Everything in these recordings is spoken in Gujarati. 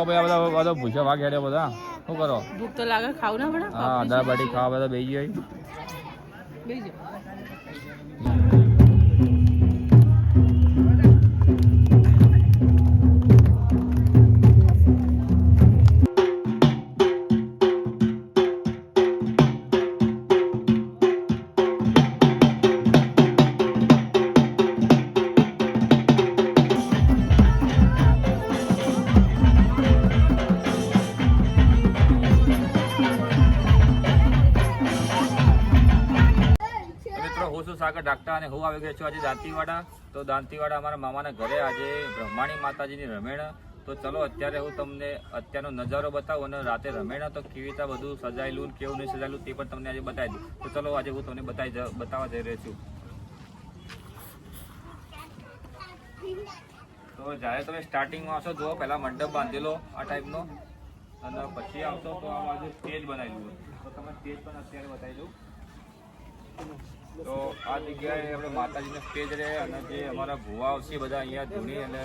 ભાઈ આ બધા ભૂસા વાગ હેડે બધા શું કરો? ભૂખ તો લાગે, ખાવ ના પડે? હા, દાળ બાટી ખાવા બધા બેસી જાય. સાગર ડાક્ટર અને હું આવી ગયો છું આજે દાંતીવાડા. તો દાંતીવાડા અમારા મામાના ઘરે આજે બ્રહ્માણી માતાજીની રમેણ. તો ચલો અત્યારે હું તમને અત્યારનો નજારો બતાવું અને રાતે રમેણ તો કેવી રીતે બધું સજાયેલું કેવું નહીં સજાયેલું તે પણ તમને આજે બતાવી દઉં. તો ચલો આજે હું તમને બતાવવા જઈ રહ્યો છું. તો જ્યારે તમે સ્ટાર્ટિંગમાં આવશો જુઓ પહેલા મંડપ બાંધેલો આ ટાઈપનો અને પછી આવશો તો આ બાજુ સ્ટેજ બનાવેલું. તો તમે સ્ટેજ પણ અત્યારે બતાવી દઉં. તો આ જગ્યાએ આપણે માતાજીનો સ્ટેજ રહે અને જે અમારા ભુવાઓ છે બધા અહીંયા ધૂણી અને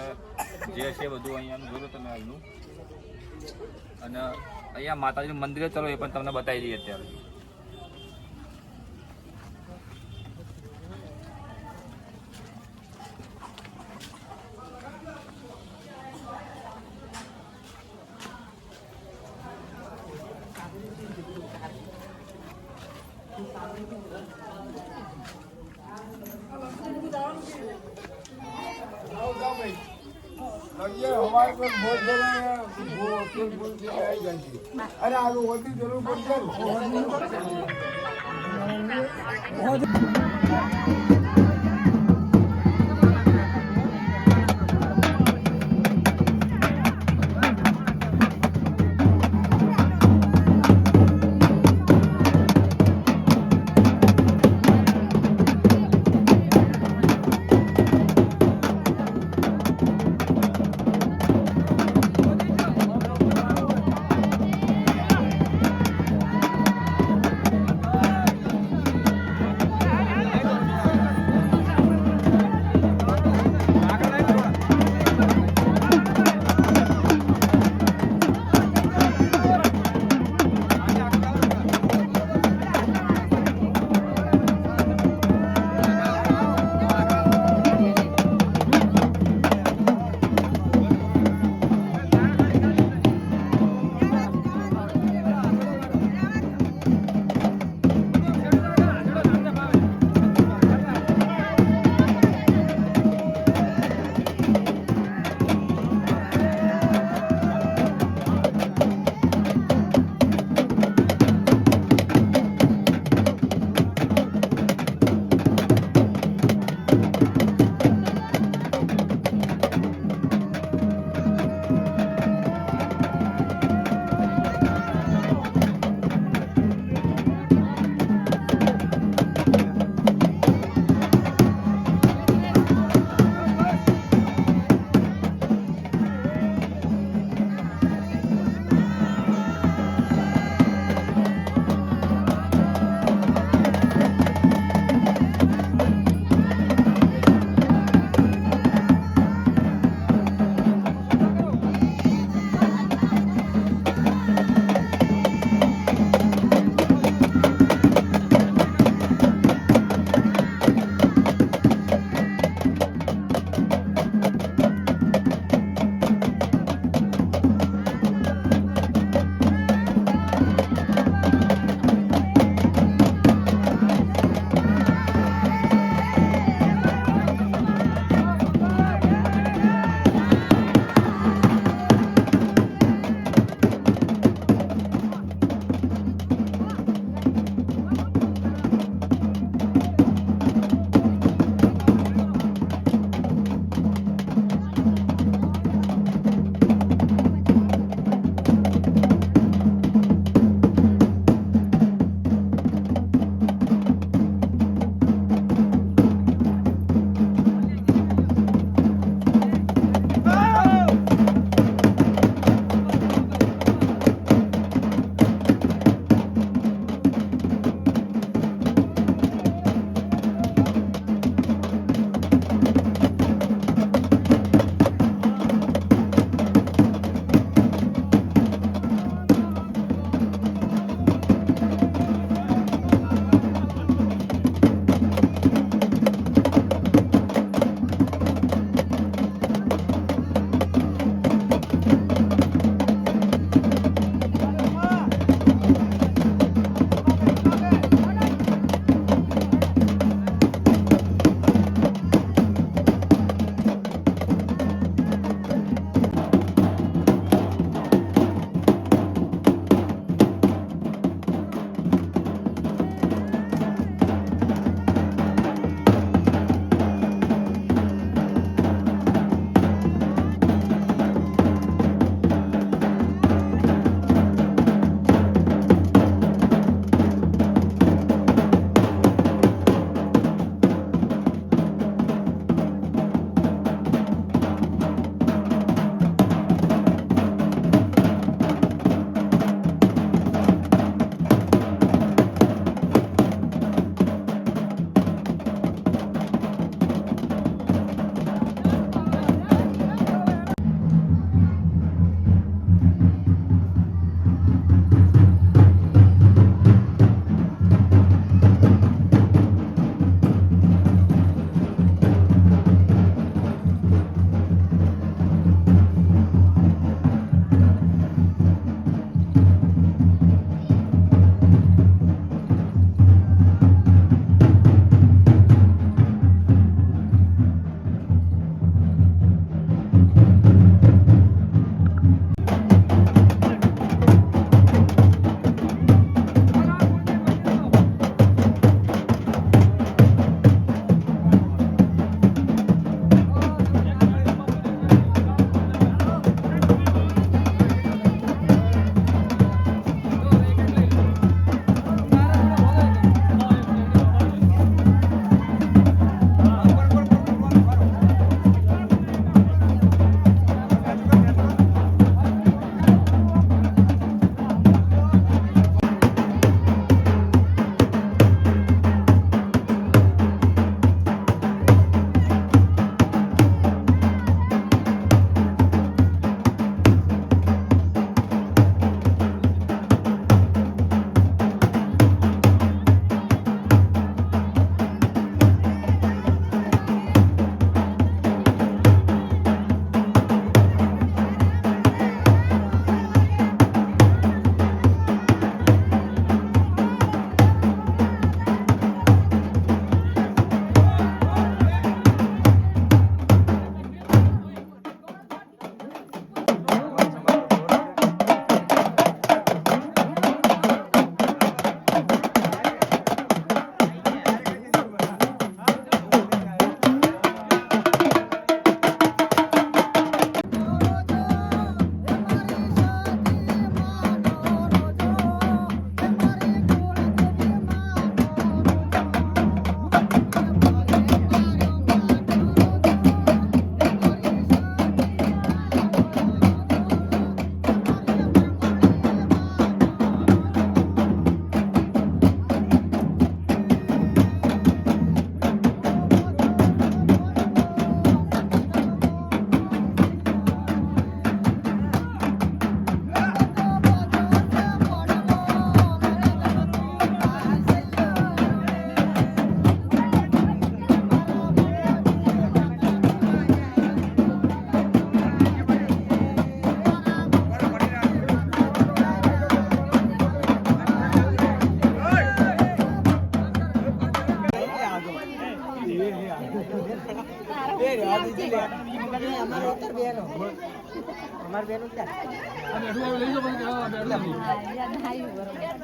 જે છે બધું અહીંયાનું જોયું તમે આજનું. અને અહીંયા માતાજીનું મંદિર ચલો એ પણ તમને બતાવી દઈએ અત્યારે. અરે આનું ઓછી જરૂર પડશે.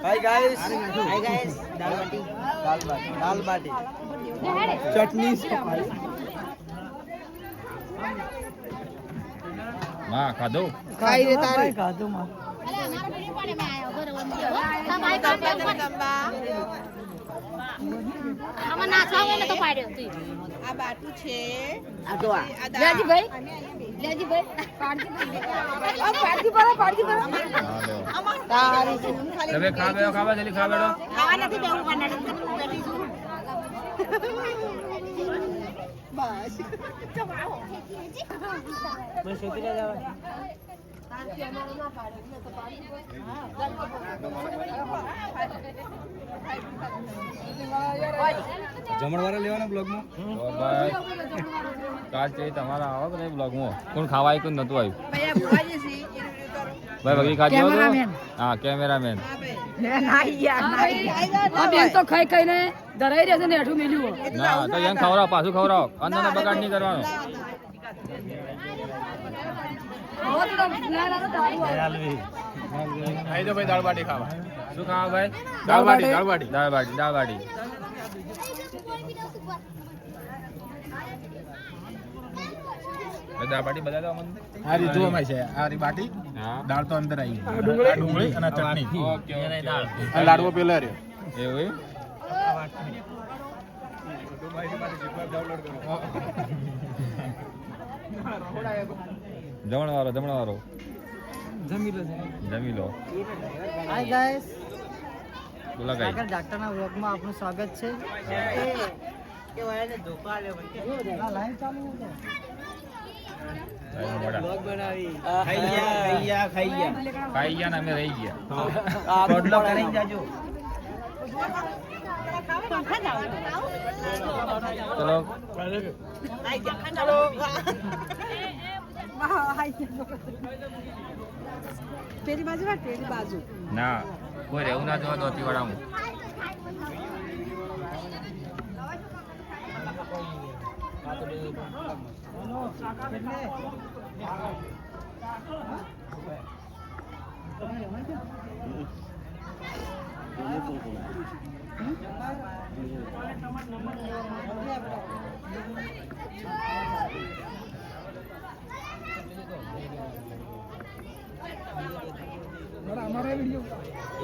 हाय गाइस दाल बाटी चटनी માં ખાધો खाई रे तारे खाधो मां આમાં નાખવા હોય ને તો પાડ્યો તું આ બાટુ છે આ તો આ લેજી ભાઈ પાડજી હા લ્યો તારી તમે ખાવા જલ્દી ખા બેડો ખાવા નથી દેવું કન્નડ બસ मैं सोती ले जावा જમણવારે લેવાના બ્લોગમાં કાલ છે તમારા આવો બધા બ્લોગમાં કોણ ખાવા આવ્યું કોણ નતું આવ્યું ભૈયા ભુવાજી છે એનું કરો ભાઈ વગી ખાજો હા કેમેરામેન ખાઈ ખાઈને ધરાઈ રહેશે ને હેઠું મેલ્યું ના તો એમ ખવડાવો પાછું ખવડાવો અન્નનો બગાડ નહીં કરવાનો ખાઈ દો ભાઈ દાળ બાટી ખાવા શું ખાવા ભાઈ દાળ બાટી દાળ બાટી દાળ બાટી બધા દો મને આ રીત જો અમારી છે આ રી બાટી હા દાળ તો અંદર આવી આ ડુંગળી અને ચટણી ઓકે ઓકે આ લાડવો પેલા રહ્યો એવું જમણવારો જમી લો हाय गाइस બોલા કઈ ડોક્ટરના વ્લોગમાં આપનું સ્વાગત છે કે વાયને ધોકા લે લાઈન ચાલુ છે વ્લોગ બનાવી ખાઈ ગયા ને અમે રહી ગયા રોટલો કરી જાજો ચલો પેલી બાજુ રાખ પેલી બાજુ ના કોઈ રહેવું ના જોવા દોતી વાળામાં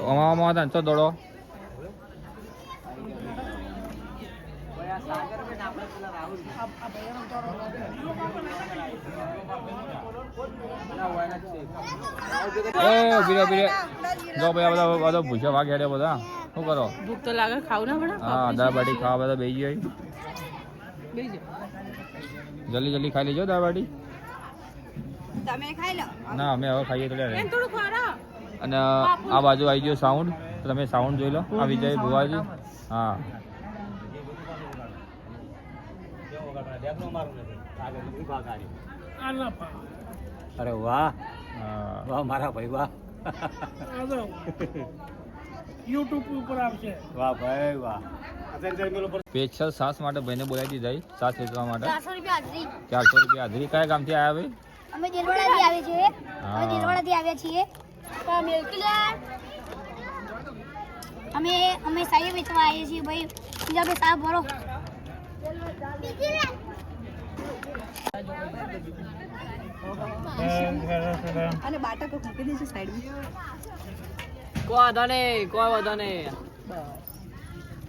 અમામાં હતા ચો દોડો જો ભાઈ બધા બધા ભૂસા ભાગ હેડે બધા શું કરો ભૂખ તો લાગે ખાવ ના પડે હા દાળ બાટી ખાવા બધા બેસી જાય જલ્દી જલ્દી ખાઈ લેજો દાળ બાટી તમે ખાઈ લો ના અમે હવે ખાઈએ તો લે થોડું ખરા અને આ બાજુ આવી ગયો સાઉન્ડ તો તમે સાઉન્ડ જોઈ લો આ વિજય ભુવાજી હા અરે વાહ હા વાહ મારા ભાઈ વાહ YouTube ઉપર આવશે વાહ ભાઈ વાહ સ્પેશિયલ સાસ માટે ભાઈને બોલાવી દીધા સાસ વેચવા માટે 400 રૂપિયા હાજરી 400 રૂપિયા હાજરી કયા ગામથી આવ્યા ભાઈ અમે દિલવાડાથી આવે છીએ હા. આવ્યા છીએ તો મિલ્કીલેન્ડ અમે સાઈ વેચવા આવીએ છીએ ભાઈ બીજા બે સાહેબ ભરો અને બાટકો મૂકી દેજો સાઈડમાં કોઈ વાંધો નહીં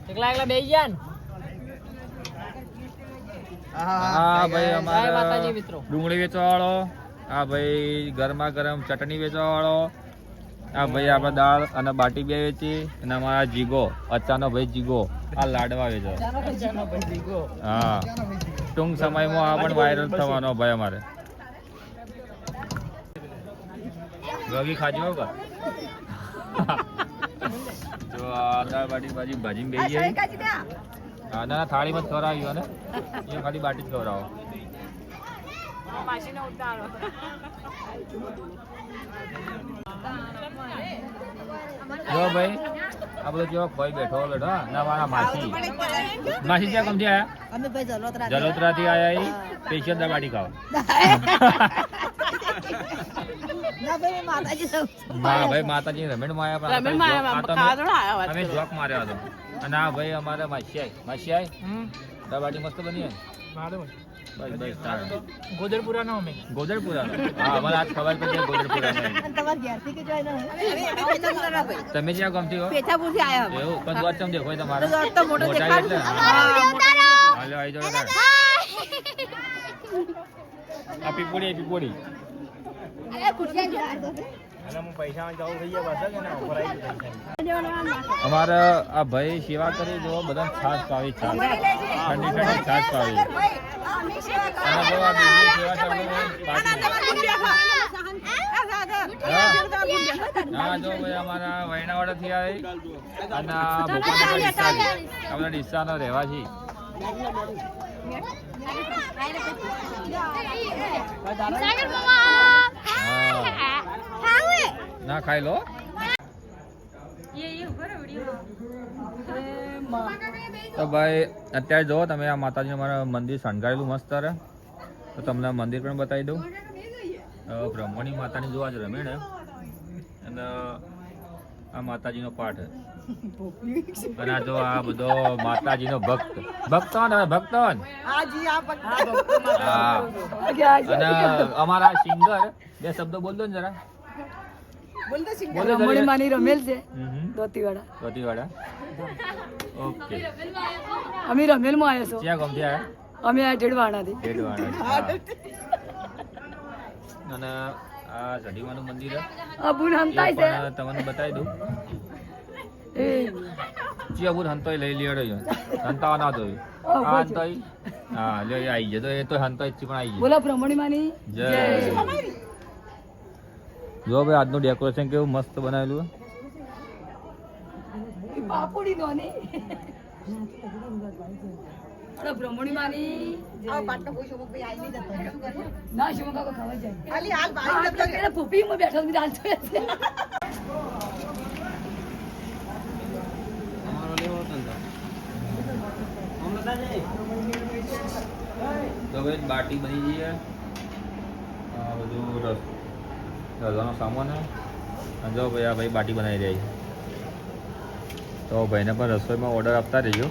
એકલા એકલા બેસી ગયા ને હા ભાઈ અમારે માતાજી મિત્રો ડુંગળી વેચવા વાળો આ ભાઈ ગરમા ગરમ ચટણી વેચવા વાળો આ ભાઈ આપણે દાળ અને બાટી બે વેચી અને અમારા જીગો અચાનો ભાઈ જીગો આ લાડવા વેચો હા ટૂંક સમયમાં આ પણ વાયરલ થવાનો ભાઈ અમારે ગગી ખાજો હો કા જો આ દાળ બાટી ભાજી બે ગઈ હા ના થાળીમાં જ ખવડાવ્યું ને એ ખાલી બાટી જ ખવડાવો જો ભાઈ આ બધો કેવો કોઈ બેઠો હા ના મારા માસી માસી ક્યાં કમથી આયા અમે ભાઈ જલોતરા જલોત્રા થી આયા સ્પેશિયલ દબાડી ખાવા ના ભાઈ માતાજી સૌ હા ભાઈ માતાજી રમેણ માં આયા અમે જોક માર્યો હતો અને આ ભાઈ અમારે માસી દબાડી મસ્ત બની હે બસ બસ ગોદરપુરા નો અમે ગોદરપુરા હા અમારે આજ ખબર પડી ગોદરપુરા નો અને તમાર ઘેરથી કે જોઈ ના ભાઈ તમે ક્યાં ગમતી હો પેથાપુર થી આયા એવું પણ દોત ચમ દેખો તમારે તો મોટો દેખાડું હાલો આઈ જાવ આ પીપોડી અમારે આ ભાઈ સેવા કરી જો બધા છાસ પાવી છાસ ઠંડી ઠંડી છાસ પાવી અને જો આ બીજી સેવા ચાલુ હા જો ભાઈ અમારા વૈણાવાડા થી આવી અને આ ભોપાલ ડીસાનો રહેવાસી ના ખાઈ લો તો ભાઈ અત્યારે જો તમે આ માતાજી અમારા મંદિર શણગારેલું મસ્ત રહે તો તમને મંદિર પણ બતાવી દઉં બ્રહ્મણી માતાની જોવા જ રમે ને અને આ માતાજીનો પાઠ અને આ જો આ બધો માતાજીનો ભક્તન હા અને અમારા સિંગર બે શબ્દો બોલતો ને જરા રમણી માની રમેલ છે દોતીવાડા ઓકે અમે રમેલ માં આવ્યો છો ક્યાં ગમતી આયા અમે આ ડેડવાણા થી અને આ સઢીમાનું મંદિર અબુન હંતાઈ છે તમને બતાવી દઉં એ જી અબુન હંતોય લઈ લેડો હંતાવા ના તો આ હંતોય હા લે આવી જતો એ તો હંતોય પણ આવી ગયો બોલો રમણી માની જય જો ભાઈ આજનું ડેકોરેશન કેવું મસ્ત બનાવેલું પાપુડી દોની અરે બ્રહ્મણી માની આ પાટનો કોઈ શોક ભાઈ આઈ નહીં જતો ના શોક કાકો ખબર જાય ખાલી હાલ બારી જતો એટલે પોપી માં બેઠો છે હાલ છે તો ભાઈ બાટી બની ગઈ છે આ બધું રસવાનો સામાન અને જો ભાઈ આ ભાઈ બાટી બનાવી રહી તો ભાઈને પણ રસોઈમાં ઓર્ડર આપતા રહીજો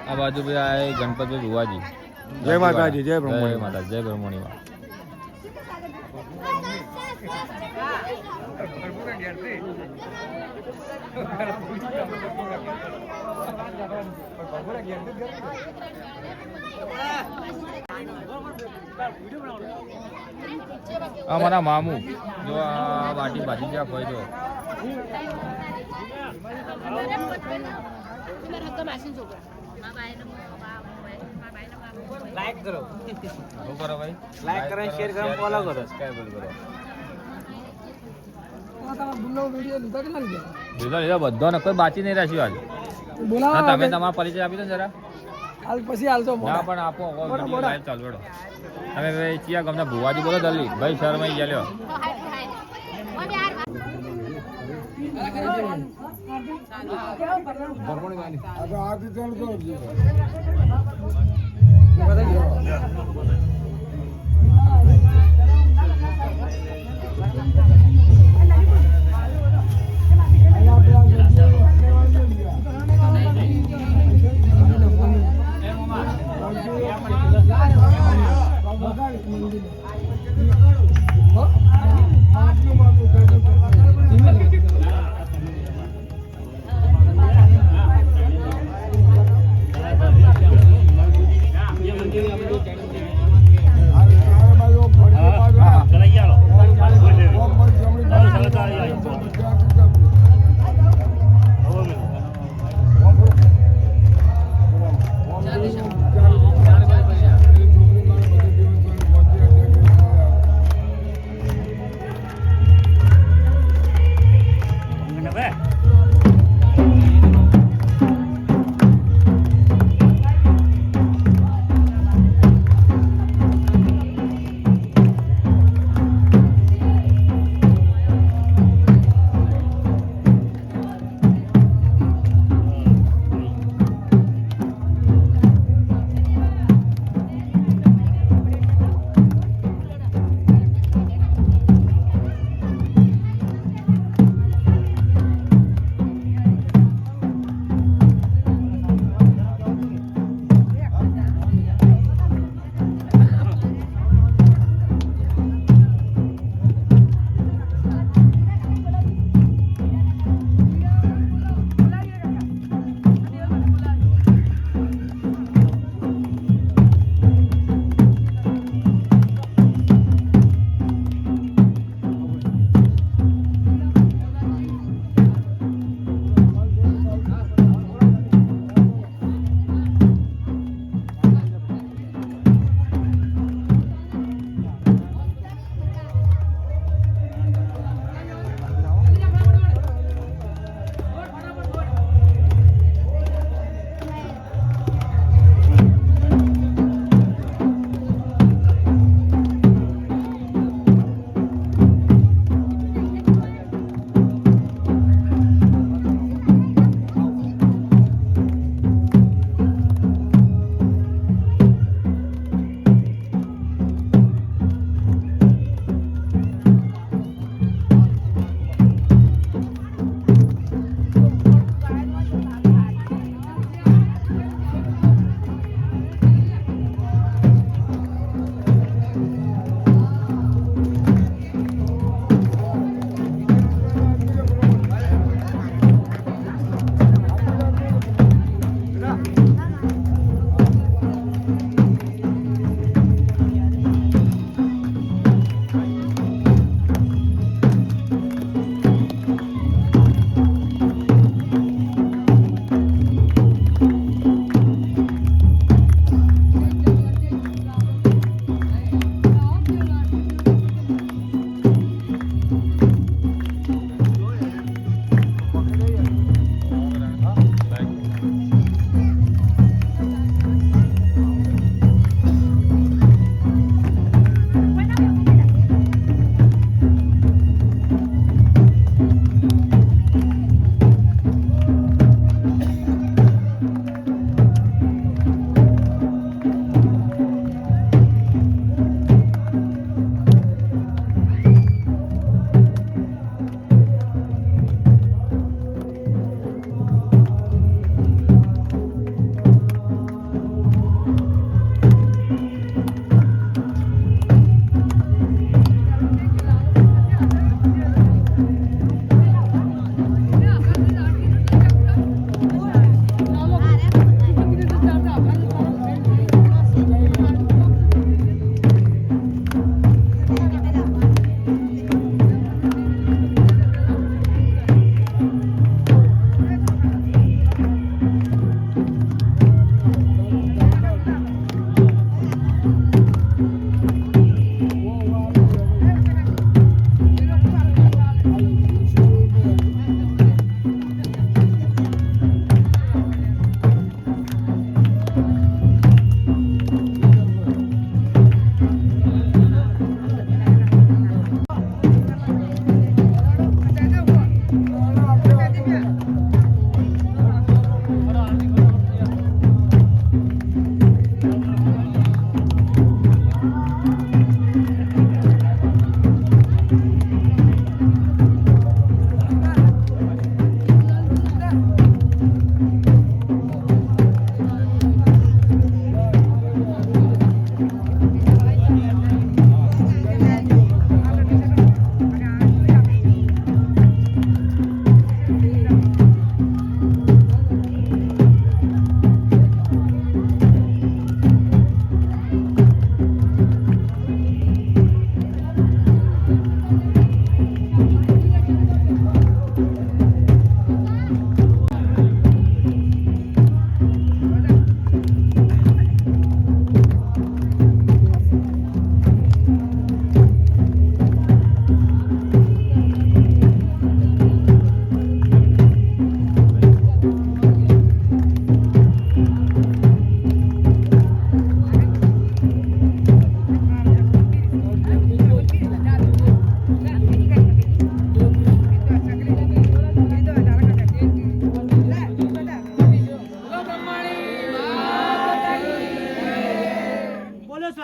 આ બાજુ ભાઈ આ ગણપતિ ભુવાજી જય માતાજી જય જય માતા જય બ્રહ્મણી માં અમારા મામુ જો આ બાટી ભાજી જ્યાં હોય જો લાઈક કરો શું કરો ભાઈ લાઈક કરો શેર કરો ફોલો કરો સબસ્ક્રાઇબ કરો વિડિયો લીધો બધો ને કોઈ બાકી નહીં રાખ્યું આજ તમે તમારો પરિચય આપી દો ને જરા હાલ પછી હાલતો ના પણ આપો વિડિયો લાઈવ ચાલુ રેડો તમે ભાઈ ચિયા ગમના ભુવાજી બોલો જલ્દી ભાઈ શર્માઈ ગયા લ્યો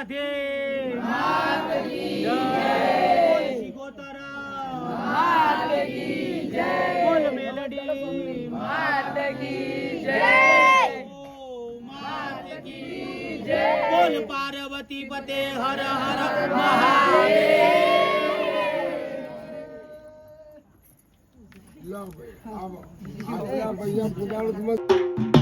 રાધે માત કી જય બોલ સિગોતરા માત કી જય બોલ મેલડી માત કી જય માત કી જય બોલ પાર્વતી પતે હર હર મહાદેવ. લાવ ભાઈ આવો. આપણા ભૈયા ફુગાડું